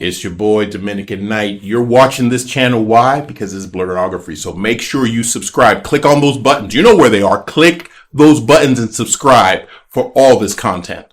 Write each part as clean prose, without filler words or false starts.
It's your boy, Dominycanknyght. You're watching this channel. Why? Because it's blerdography. So make sure you subscribe. Click on those buttons. You know where they are. Click those buttons and subscribe for all this content.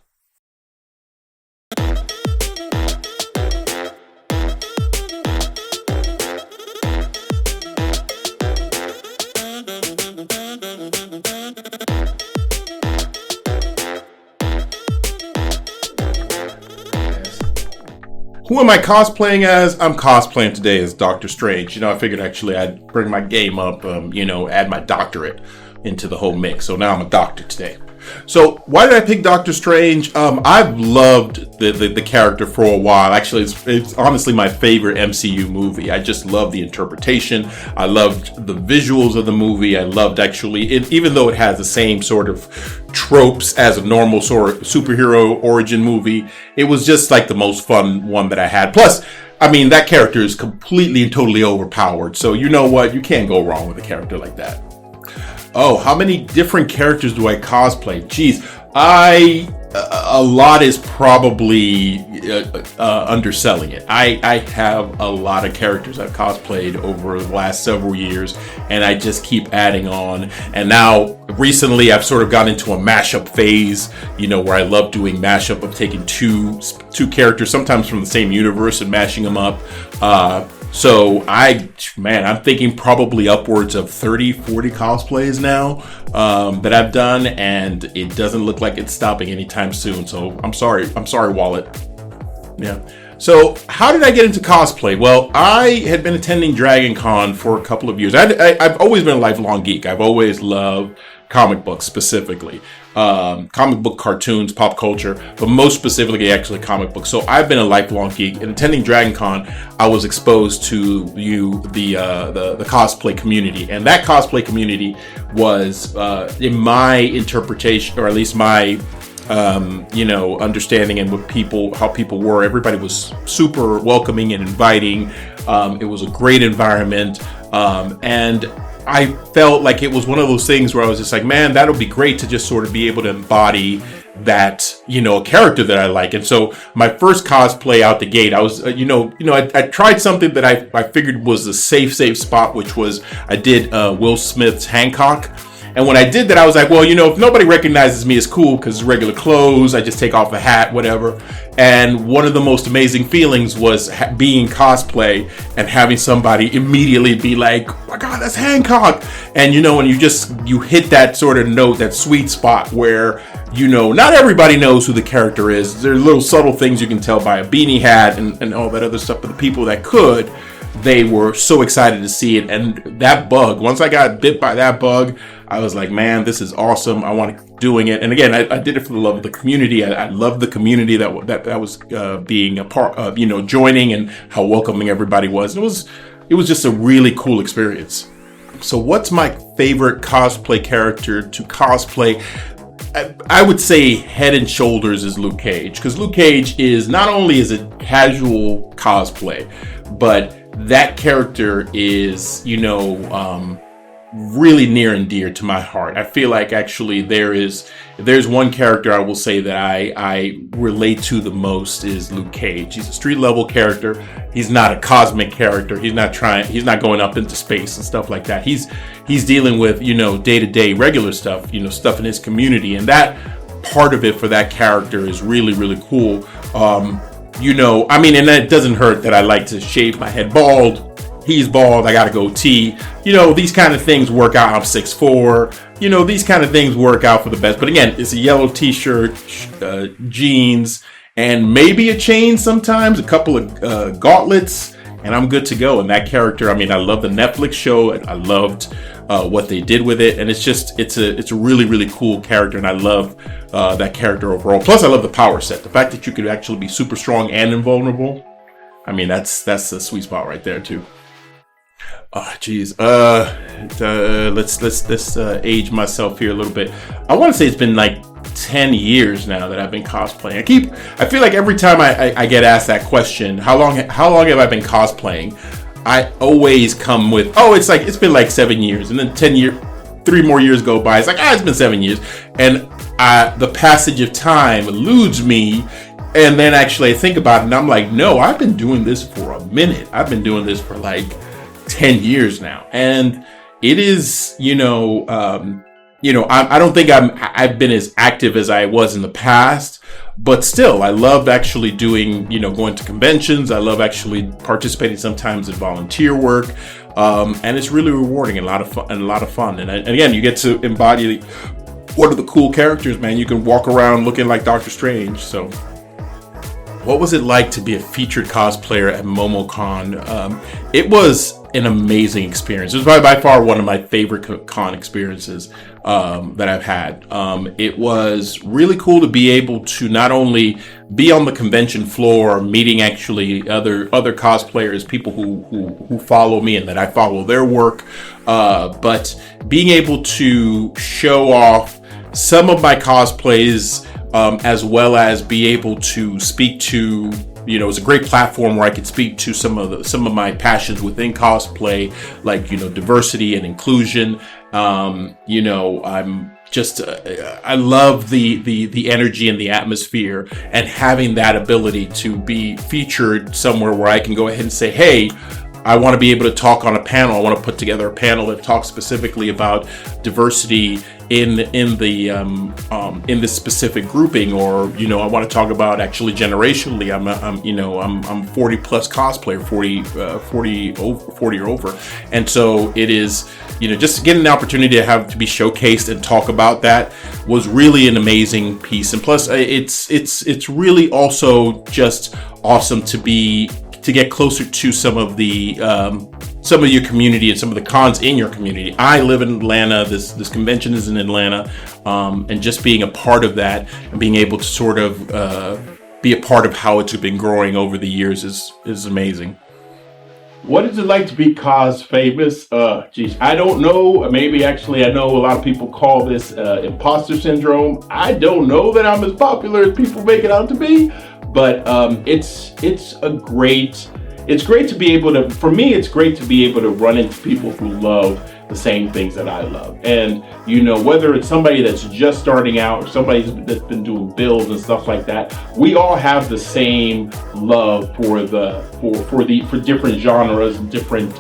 Who am I cosplaying as? I'm cosplaying today as Doctor Strange. You know, I figured actually I'd bring my game up, add my doctorate into the whole mix. So now I'm a doctor today. So why did I pick Doctor Strange? I've loved the character for a while. Actually, it's honestly my favorite MCU movie. I just love the interpretation. I loved the visuals of the movie. I loved even though it has the same sort of tropes as a normal sort of superhero origin movie, it was just like the most fun one that I had. Plus, I mean, that character is completely and totally overpowered. So you know what? You can't go wrong with a character like that. Oh, how many different characters do I cosplay? Geez, a lot is probably underselling it. I have a lot of characters I've cosplayed over the last several years, and I just keep adding on. And now, recently, I've sort of gone into a mashup phase, where I love doing mashup of taking two characters, sometimes from the same universe, and mashing them up. So I'm thinking probably upwards of 30, 40 cosplays now that I've done, and it doesn't look like it's stopping anytime soon. So I'm sorry, wallet. Yeah. So how did I get into cosplay? Well, I had been attending Dragon Con for a couple of years. I've always been a lifelong geek. I've always loved comic books specifically. Comic book cartoons, pop culture, but most specifically actually comic books. So I've been a lifelong geek, and attending Dragon Con, I was exposed to the cosplay community, and that cosplay community was, in my interpretation, or at least my understanding and how people were, everybody was super welcoming and inviting. It was a great environment, and I felt like it was one of those things where I was just like, man, that'll be great to just sort of be able to embody that, a character that I like. And so my first cosplay out the gate, I was, I tried something that I figured was a safe spot, which was I did Will Smith's Hancock. And when I did that, I was like, well, if nobody recognizes me, it's cool because it's regular clothes. I just take off the hat, whatever. And one of the most amazing feelings was being cosplay and having somebody immediately be like, oh my God, that's Hancock. And, when you hit that sort of note, that sweet spot where, not everybody knows who the character is. There are little subtle things you can tell by a beanie hat and all that other stuff. But the people that could, they were so excited to see it. And that bug, once I got bit by that bug, I was like, man, this is awesome. I want to keep doing it. And again, I did it for the love of the community. I loved the community that was being a part of, joining, and how welcoming everybody was. And it was just a really cool experience. So what's my favorite cosplay character to cosplay? I would say head and shoulders is Luke Cage, because Luke Cage is not only is it casual cosplay, but that character is, really near and dear to my heart. I feel like actually if there's one character I will say that I relate to the most is Luke Cage. He's a street level character. He's not a cosmic character. He's not going up into space and stuff like that. He's dealing with, day-to-day regular stuff, stuff in his community. And that part of it for that character is really, really cool. And it doesn't hurt that I like to shave my head bald. He's bald, I got a goatee. These kind of things work out. I'm 6'4". These kind of things work out for the best. But again, it's a yellow t-shirt, jeans, and maybe a chain sometimes, a couple of gauntlets, and I'm good to go. And that character, I love the Netflix show, and I loved what they did with it. And it's a really, really cool character, and I love that character overall. Plus, I love the power set. The fact that you could actually be super strong and invulnerable. That's the sweet spot right there too. Oh, geez. Let's age myself here a little bit. I want to say it's been like 10 years now that I've been cosplaying. I feel like every time I get asked that question, how long have I been cosplaying? I always come with, it's been like 7 years, and then 3 more years go by. It's like, it's been 7 years. And the passage of time eludes me And then actually I think about it and I'm like, no, I've been doing this for a minute. I've been doing this for like 10 years now. And it is, I don't think I've been as active as I was in the past, but still, I love actually doing, going to conventions. I love actually participating sometimes in volunteer work, and it's really rewarding and a lot of fun. And again, you get to embody one of the cool characters, man. You can walk around looking like Doctor Strange. So, what was it like to be a featured cosplayer at MomoCon? It was an amazing experience. It was by far one of my favorite con experiences that I've had. It was really cool to be able to not only be on the convention floor, meeting actually other cosplayers, people who follow me and that I follow their work, but being able to show off some of my cosplays, as well as be able to speak to, it's a great platform where I could speak to some of my passions within cosplay, like, diversity and inclusion. I'm just, I love the energy and the atmosphere, and having that ability to be featured somewhere where I can go ahead and say, hey, I want to be able to talk on a panel. I want to put together a panel that talks specifically about diversity in this specific grouping, or I want to talk about actually generationally. I'm 40 plus cosplayer, 40 or over, and so it is, just getting the opportunity to be showcased and talk about that was really an amazing piece. And plus, it's really also just awesome to get closer to some of your community and some of the cons in your community. I live in Atlanta. This convention is in Atlanta, and just being a part of that and being able to sort of be a part of how it's been growing over the years is amazing. What is it like to be cos famous? I don't know. Maybe actually I know a lot of people call this imposter syndrome. I don't know that I'm as popular as people make it out to be, but it's great to be able to, for me, it's great to be able to run into people who love the same things that I love. And, whether it's somebody that's just starting out or somebody that's been doing builds and stuff like that, we all have the same love for different genres and different,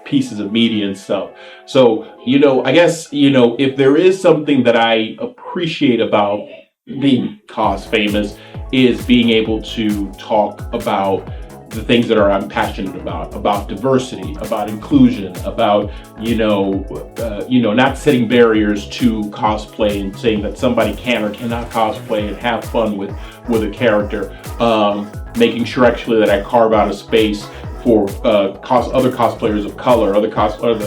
pieces of media and stuff. So, I guess, if there is something that I appreciate about being cos famous, is being able to talk about the things that I'm passionate about diversity, about inclusion, about, not setting barriers to cosplay and saying that somebody can or cannot cosplay and have fun with a character, making sure actually that I carve out a space for other cosplayers of color, other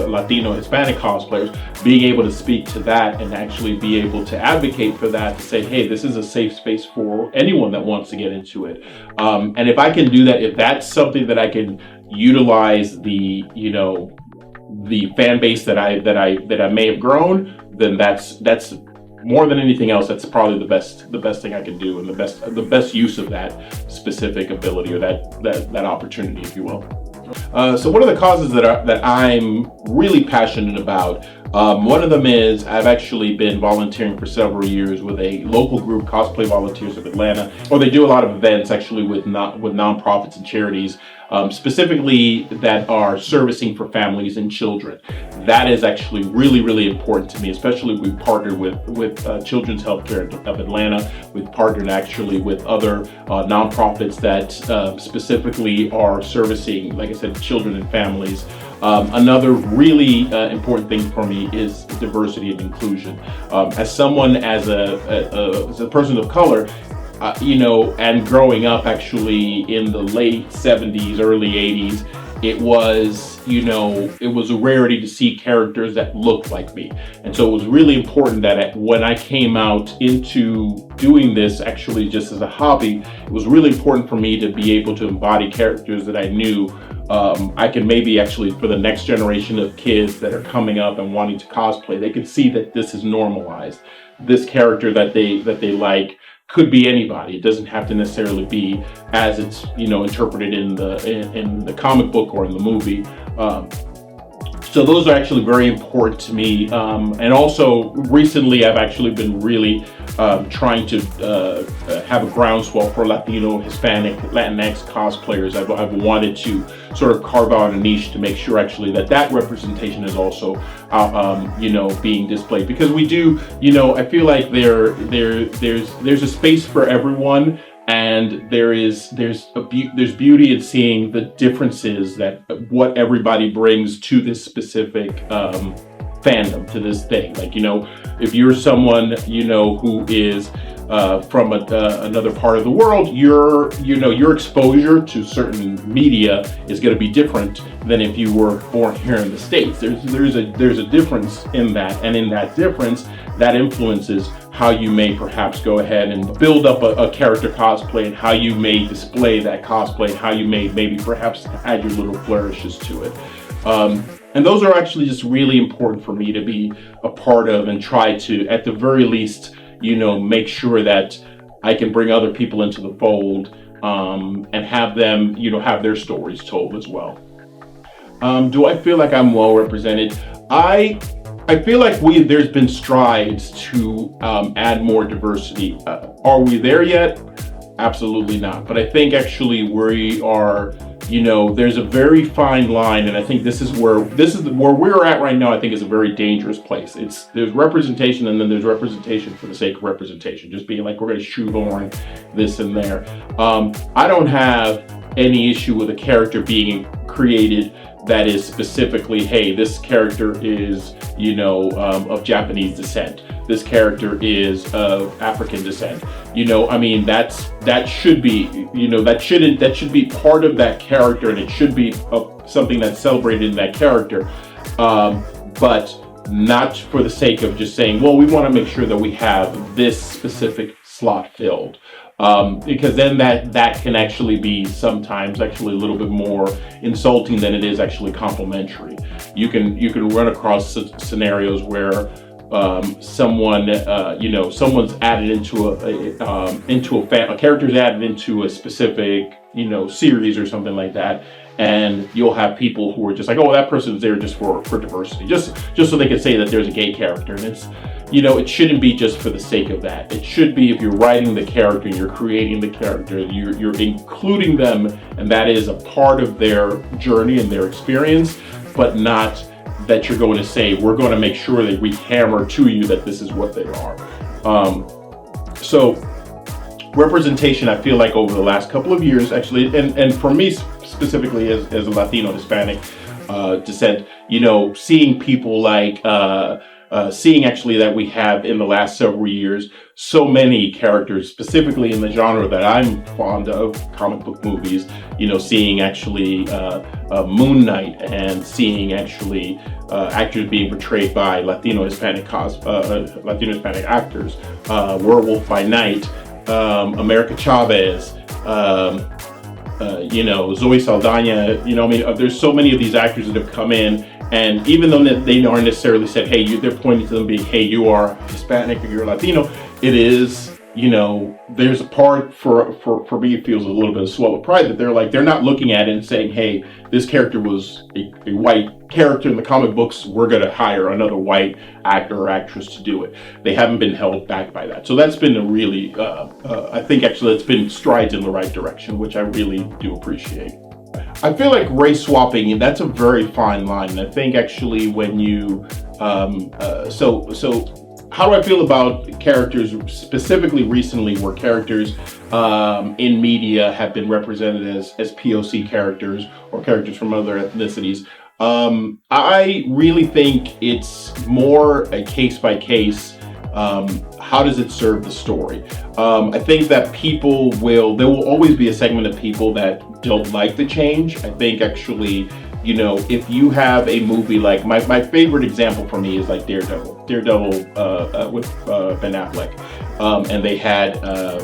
Latino, Hispanic cosplayers, being able to speak to that and actually be able to advocate for that, to say, hey, this is a safe space for anyone that wants to get into it. And if I can do that, if that's something that I can utilize the fan base that I may have grown, then that's more than anything else, that's probably the best thing I can do, and the best use of that specific ability, or that opportunity, if you will. So one of the causes that I'm really passionate about, one of them is I've actually been volunteering for several years with a local group, Cosplay Volunteers of Atlanta, or they do a lot of events actually with nonprofits and charities, specifically that are servicing for families and children. That is actually really, really important to me, especially we partnered with Children's Healthcare of Atlanta. We've partnered actually with other nonprofits that specifically are servicing, like I said, children and families. Another really important thing for me is diversity and inclusion. As someone, as a person of color, and growing up actually in the late 70s, early 80s, it was a rarity to see characters that looked like me. And so it was really important that when I came out into doing this actually just as a hobby, it was really important for me to be able to embody characters that I knew I can maybe actually, for the next generation of kids that are coming up and wanting to cosplay, they can see that this is normalized. This character that they like could be anybody. It doesn't have to necessarily be as it's interpreted in the comic book or in the movie. So those are actually very important to me. And also recently I've actually been really trying to have a groundswell for Latino, Hispanic, Latinx cosplayers. I've wanted to sort of carve out a niche to make sure actually that representation is also being displayed, because we do, I feel like there's a space for everyone. And there's beauty in seeing the differences that what everybody brings to this specific fandom, to this thing. Like, if you're someone who is from another part of the world, your exposure to certain media is going to be different than if you were born here in the States. There's a difference in that, and in that difference, that influences how you may perhaps go ahead and build up a character cosplay, and how you may display that cosplay, and how you may maybe perhaps add your little flourishes to it. And those are actually just really important for me to be a part of, and try to, at the very least, make sure that I can bring other people into the fold, and have them, have their stories told as well. Do I feel like I'm well represented? I feel like there's been strides to add more diversity. Are we there yet? Absolutely not. But I think actually we are, there's a very fine line, and I think this is where we're at right now. I think is a very dangerous place. There's representation, and then there's representation for the sake of representation, just being like, we're going to shoehorn this in there. I don't have any issue with a character being created that is specifically, hey, this character is, of Japanese descent. This character is of African descent. That should be, that should be part of that character, and it should be something that's celebrated in that character. But not for the sake of just saying, well, we want to make sure that we have this specific slot filled. Because then that can actually be sometimes actually a little bit more insulting than it is actually complimentary. You can run across scenarios where someone's added into a character's added into a specific series or something like that, and you'll have people who are just like, oh, that person's there just for diversity, just so they can say that there's a gay character. And it's, it shouldn't be just for the sake of that. It should be, if you're writing the character and you're creating the character, you're including them, and that is a part of their journey and their experience, but not that you're going to say, we're going to make sure that we hammer to you that this is what they are. So representation, I feel like over the last couple of years, actually, and for me specifically as a Latino Hispanic descent, seeing people like, seeing actually that we have in the last several years so many characters, specifically in the genre that I'm fond of, comic book movies, seeing actually Moon Knight, and seeing actually actors being portrayed by Latino Hispanic actors, Werewolf by Night, America Chavez, Zoe Saldana, there's so many of these actors that have come in, and even though they aren't necessarily said, hey, they're pointing to them being, hey, you are Hispanic or you're Latino, it is, there's a part for me, it feels a little bit of swell of pride that they're not looking at it and saying, hey, this character was a white character in the comic books, we're going to hire another white actor or actress to do it. They haven't been held back by that. So that's been a really, I think actually it's been strides in the right direction, which I really do appreciate. I feel like race swapping, that's a very fine line. And I think actually when you, so how do I feel about characters specifically recently where characters in media have been represented as POC characters or characters from other ethnicities? I really think it's more a case by case. How does it serve the story? I think that there will always be a segment of people that don't like the change. I think actually, if you have a movie like, my favorite example for me is like Daredevil with Ben Affleck, and they had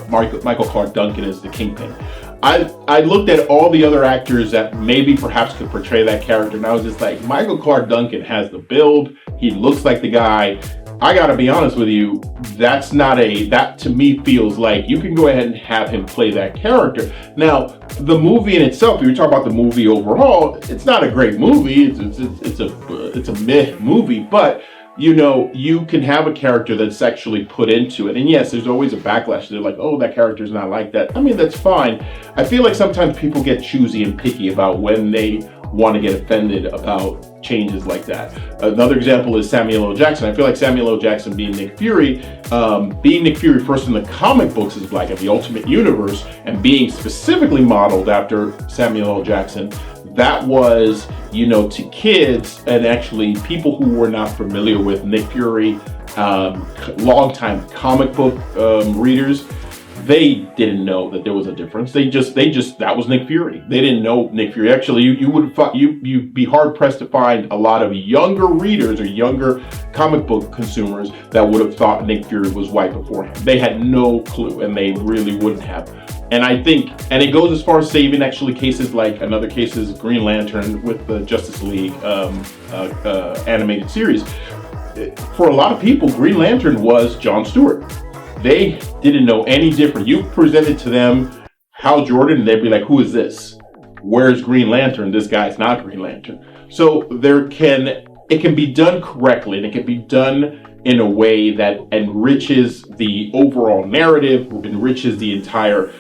Michael Clark Duncan as the Kingpin. I looked at all the other actors that maybe perhaps could portray that character, and I was just like, Michael Clark Duncan has the build, he looks like the guy, I gotta be honest with you, that to me feels like you can go ahead and have him play that character. Now, the movie in itself, if you're talking about the movie overall, it's not a great movie. It's a meh movie, but you know, you can have a character that's actually put into it. And yes, there's always a backlash. They're like, oh, that character's not like that. I mean, that's fine. I feel like sometimes people get choosy and picky about when they want to get offended about changes like that. Another example is Samuel L. Jackson. I feel like Samuel L. Jackson being Nick Fury first in the comic books as Black in the Ultimate Universe, and being specifically modeled after Samuel L. Jackson, that was, you know, to kids and actually people who were not familiar with Nick Fury, longtime comic book readers, they didn't know that there was a difference. They just that was Nick Fury. They didn't know Nick Fury. Actually, you'd be hard pressed to find a lot of younger readers or younger comic book consumers that would have thought Nick Fury was white beforehand. They had no clue, and they really wouldn't have. And I think, and it goes as far as saving actually cases like another case is Green Lantern with the Justice League animated series. For a lot of people, Green Lantern was Jon Stewart. They didn't know any different. You presented to them Hal Jordan, and they'd be like, who is this? Where's Green Lantern? This guy's not Green Lantern. So it can be done correctly, and it can be done in a way that enriches the overall narrative, enriches the entire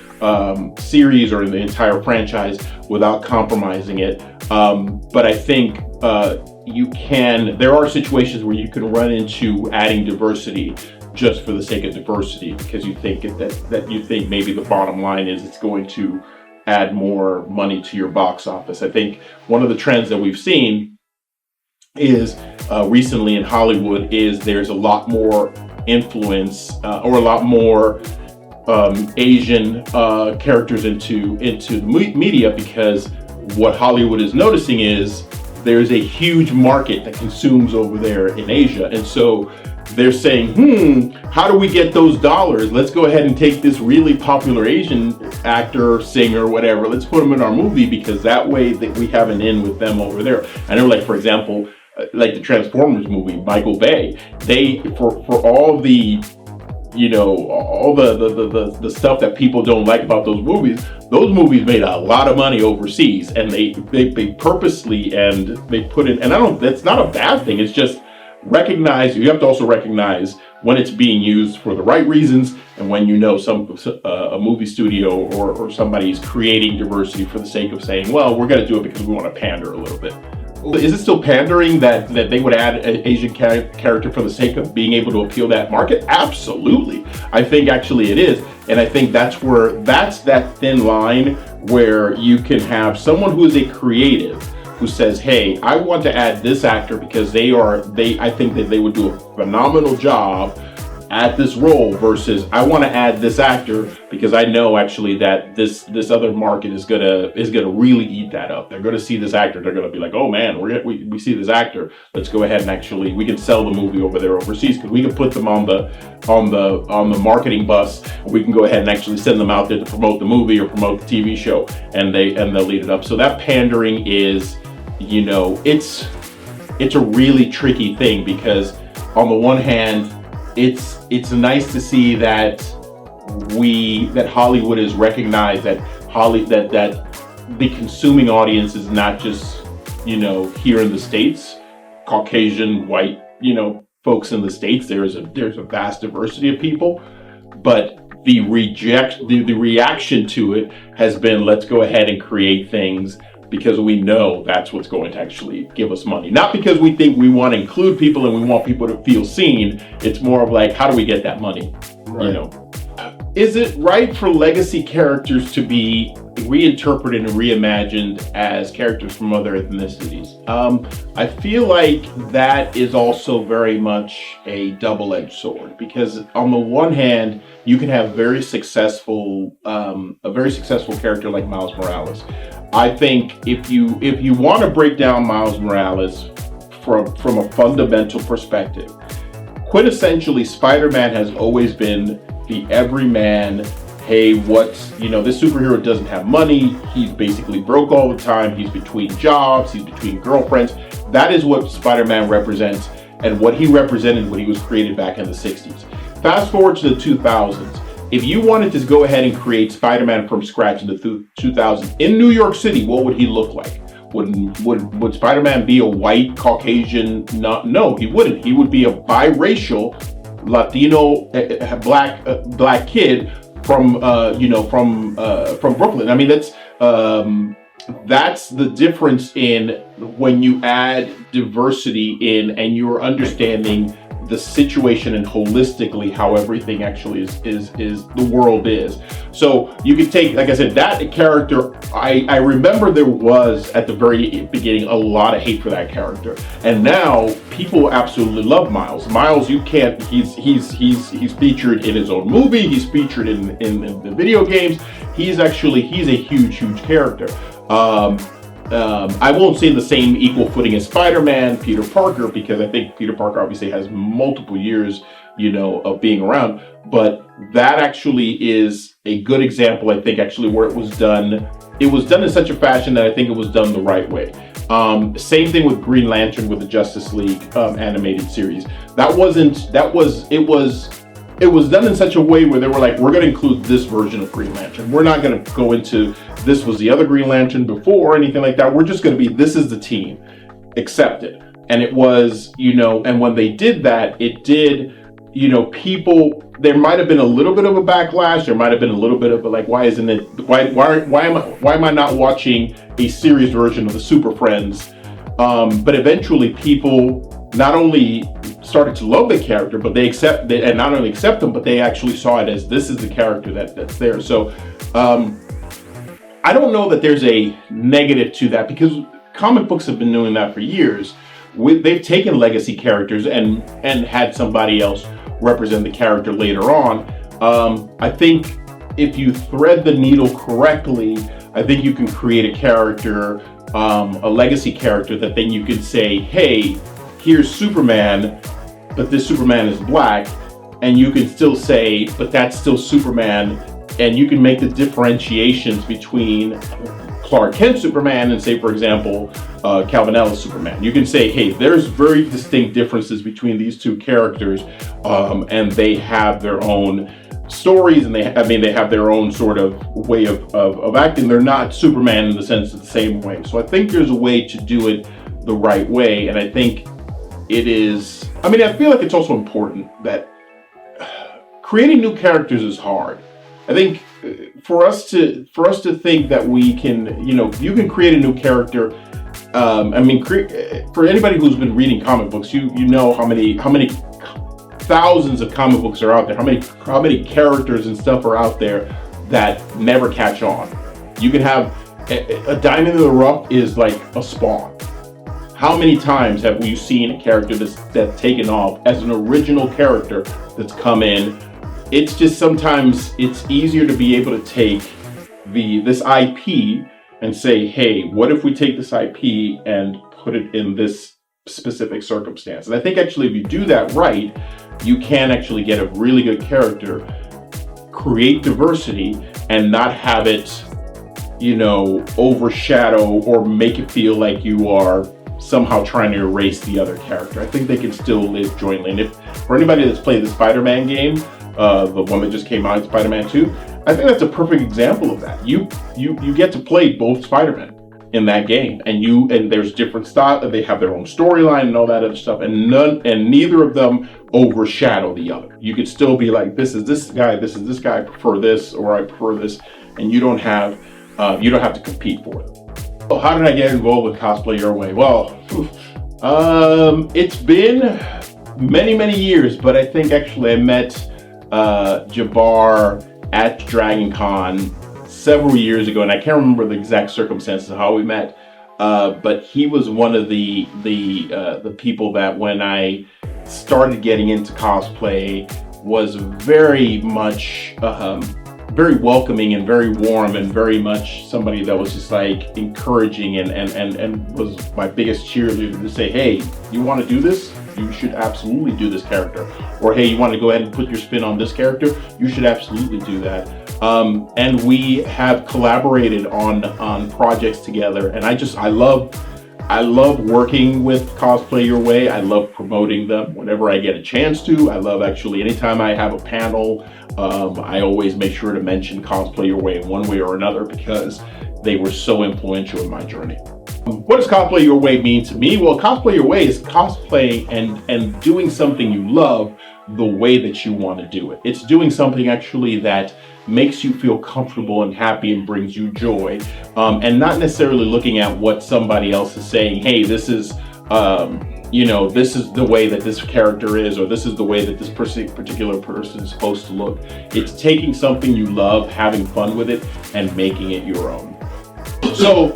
series or the entire franchise without compromising it. But I think there are situations where you can run into adding diversity just for the sake of diversity, because you think that you think maybe the bottom line is it's going to add more money to your box office. I think one of the trends that we've seen is recently in Hollywood is there's a lot more influence or a lot more Asian characters into the media, because what Hollywood is noticing is there's a huge market that consumes over there in Asia, and so they're saying, how do we get those dollars? Let's go ahead and take this really popular Asian actor, singer, whatever. Let's put them in our movie, because that way that we have an in with them over there. I know, like, for example, like the Transformers movie, Michael Bay, they, for all the, you know, all the stuff that people don't like about those movies made a lot of money overseas, and they purposely, and they put in, and that's not a bad thing. It's just, you have to also recognize when it's being used for the right reasons, and when you know a movie studio or somebody's creating diversity for the sake of saying, well, we're going to do it because we want to pander a little bit. Is it still pandering that they would add an Asian character for the sake of being able to appeal that market? Absolutely. I think actually it is. And I think that's that thin line where you can have someone who is a creative who says, hey, I want to add this actor because I think that they would do a phenomenal job at this role, versus I want to add this actor because I know actually that this other market is gonna really eat that up. They're gonna see this actor, they're gonna be like, oh man, we see this actor, let's go ahead and actually we can sell the movie over there overseas, because we can put them on the marketing bus, and we can go ahead and actually send them out there to promote the movie or promote the TV show, and they'll lead it up. So that pandering is, you know, it's a really tricky thing, because on the one hand, it's nice to see that Hollywood is recognized, that the consuming audience is not just, you know, here in the States, Caucasian, white, you know, folks in the States. There's a vast diversity of people, but the reaction to it has been, let's go ahead and create things because we know that's what's going to actually give us money. Not because we think we want to include people and we want people to feel seen. It's more of like, how do we get that money? Right. You know, is it right for legacy characters to be reinterpreted and reimagined as characters from other ethnicities? I feel like that is also very much a double-edged sword, because on the one hand, you can have a very successful character like Miles Morales. I think if you want to break down Miles Morales from a fundamental perspective, quintessentially Spider-Man has always been the everyman. Hey, this superhero doesn't have money, he's basically broke all the time, he's between jobs, he's between girlfriends. That is what Spider-Man represents. and what he represented when he was created back in the 60s. Fast forward to the 2000s. If you wanted to go ahead and create Spider-Man from scratch in the 2000s in New York City, what would he look like? Would Spider-Man be a white Caucasian? No, he wouldn't. He would be a biracial Latino black kid from Brooklyn. I mean, that's the difference in when you add diversity in and you're understanding the situation and holistically how everything actually is the world is. So you could take, like I said, that character, I remember there was at the very beginning a lot of hate for that character, and now people absolutely love Miles. Miles, you can't, he's featured in his own movie, he's featured in the video games. He's a huge character. I won't say the same equal footing as Spider-Man, Peter Parker, because I think Peter Parker obviously has multiple years, of being around. But that actually is a good example, I think, actually, where it was done. It was done in such a fashion that I think it was done the right way. Same thing with Green Lantern with the Justice League animated series. It was done in such a way where they were like, we're going to include this version of Green Lantern. We're not going to go into this was the other Green Lantern before or anything like that. We're just going to be, this is the team. Accept it. And it was, and when they did that, it did, people, there might have been a little bit of a backlash. There might have been a little bit of a, like, why am I not watching a series version of the Super Friends? But eventually people not only started to love the character, but they and not only accept them, but they actually saw it as this is the character that's there. So I don't know that there's a negative to that, because comic books have been doing that for years. They've taken legacy characters and had somebody else represent the character later on. I think if you thread the needle correctly, I think you can create a character, a legacy character that then you can say, hey, here's Superman, but this Superman is black, and you can still say, but that's still Superman, and you can make the differentiations between Clark Kent Superman and, say, for example, Calvin Ellis Superman. You can say, hey, there's very distinct differences between these two characters, and they have their own stories, and they have their own sort of way of acting. They're not Superman in the sense of the same way. So I think there's a way to do it the right way, and I think it is, I feel like it's also important that creating new characters is hard. I think for us to think that we can, you can create a new character. For anybody who's been reading comic books, you know how many thousands of comic books are out there. How many characters and stuff are out there that never catch on. You can have a diamond in the rough is like a Spawn. How many times have we seen a character that's taken off as an original character that's come in? It's just sometimes it's easier to be able to take this IP and say, hey, what if we take this IP and put it in this specific circumstance? And I think actually if you do that right, you can actually get a really good character, create diversity, and not have it, overshadow or make it feel like you are somehow trying to erase the other character. I think they can still live jointly. And if for anybody that's played the Spider-Man game, the one that just came out, Spider-Man 2, I think that's a perfect example of that. You get to play both Spider-Men in that game, and there's different style. They have their own storyline and all that other stuff, and neither of them overshadow the other. You could still be like, this is this guy, I prefer this, or I prefer this, and you don't have to compete for them. So how did I get involved with Cosplay Your Way? Well, it's been many years, but I think actually I met Jabbar at Dragon Con several years ago, and I can't remember the exact circumstances of how we met, but he was one of the people that when I started getting into cosplay was very much very welcoming and very warm, and very much somebody that was just like encouraging and was my biggest cheerleader to say, hey, you want to do this? You should absolutely do this character. Or hey, you want to go ahead and put your spin on this character? You should absolutely do that. And we have collaborated on projects together, and I love I love working with Cosplay Your Way. I love promoting them whenever I get a chance to. I love actually anytime I have a panel, I always make sure to mention Cosplay Your Way in one way or another because they were so influential in my journey. What does Cosplay Your Way mean to me? Well, Cosplay Your Way is cosplaying and doing something you love the way that you want to do it. It's doing something actually that makes you feel comfortable and happy and brings you joy, and not necessarily looking at what somebody else is saying. Hey, this is this is the way that this character is, or this is the way that this particular person is supposed to look. It's taking something you love, having fun with it, and making it your own. So,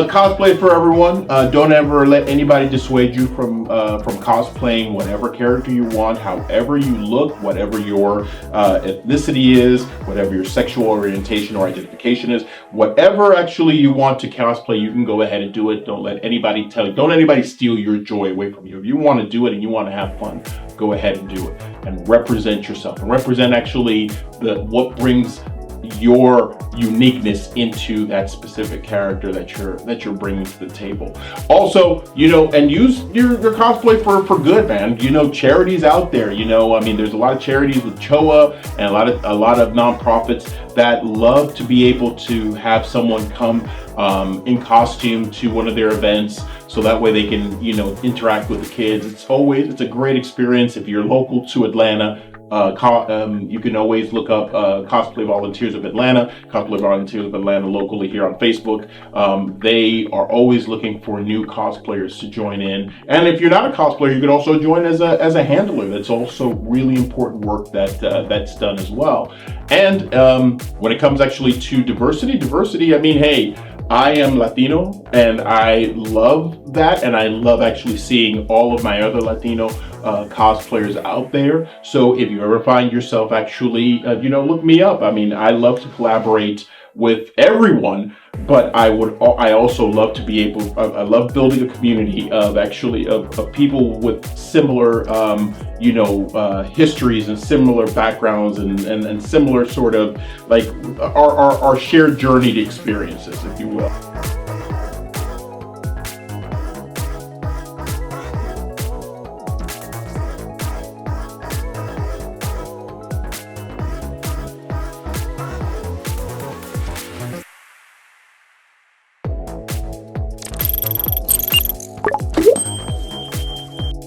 cosplay for everyone. Don't ever let anybody dissuade you from cosplaying whatever character you want, however you look, whatever your ethnicity is, whatever your sexual orientation or identification is, whatever actually you want to cosplay, you can go ahead and do it. Don't let anybody don't let anybody steal your joy away from you. If you want to do it and you want to have fun, go ahead and do it and represent yourself and represent actually what brings your uniqueness into that specific character that you're bringing to the table. Also, and use your cosplay for good, man. Charities out there. There's a lot of charities with CHOA and a lot of nonprofits that love to be able to have someone come in costume to one of their events, so that way they can interact with the kids. It's a great experience. If you're local to Atlanta, you can always look up Cosplay Volunteers of Atlanta, Cosplay Volunteers of Atlanta locally here on Facebook. They are always looking for new cosplayers to join in. And if you're not a cosplayer, you can also join as a handler. That's also really important work that's done as well. And when it comes actually to diversity, hey, I am Latino, and I love that, and I love actually seeing all of my other Latino cosplayers out there. So if you ever find yourself actually, look me up. I love to collaborate with everyone, but I also love to be able, I love building a community of people with similar, histories and similar backgrounds and similar sort of like our shared journeyed experiences, if you will.